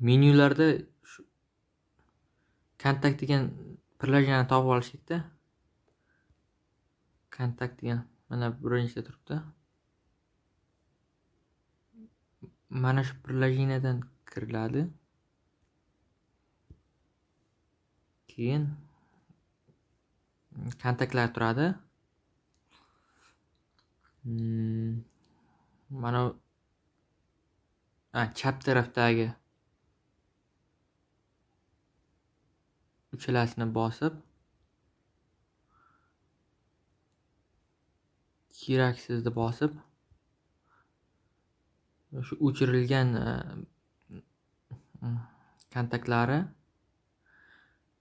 menyularda kontakt degan priложениeni topib olish kerakda. Kontakt degan mana birinchida turibdi. Mana shu priложениеdan kiriladi. Keyin kontaktlar turadi. Mana chap tarafdagi uchalasini bosib keraksizni bosib shu o'chirilgan kontaktlari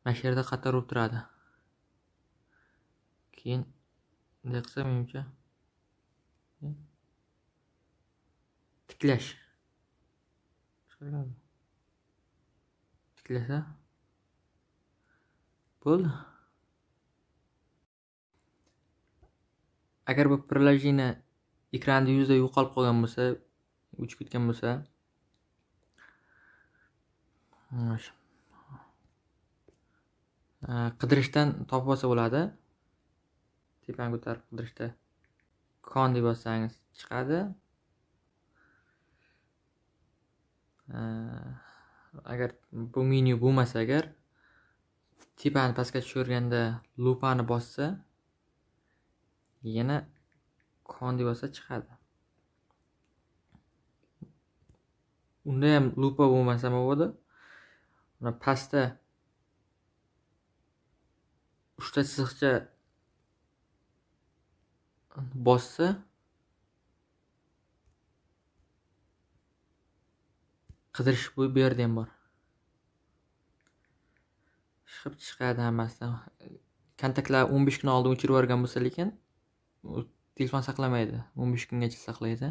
mana shu yerda qator bo'lib turadi. Keyin bunday qilsa menimcha tiklash. Tiklasa bo'ldi. Agar bu priложение ekranda yuzda yo'qolib qolgan bo'lsa, o'chib ketgan bo'lsa, qidirishdan topib olsa bo'ladi. Tepani ko'tarib qidirishda kon deb bossangiz chiqadi. Agar bu menyu bo'lmasa, agar tepani pastga tushirganda lupani bossa, yana kon deb bossa chiqadi. Unda ham lupa bo'lmasa nima bo'ladi? Mana pastda 3 ta chiziqcha bossa qidirish bu yerda ham bor. Chiqib chiqadi hammasidan. Kontaktlar 15 kun oldin o'chirib yuborgan bo'lsa, lekin telefon saqlamaydi. 15 kungacha saqlaydi.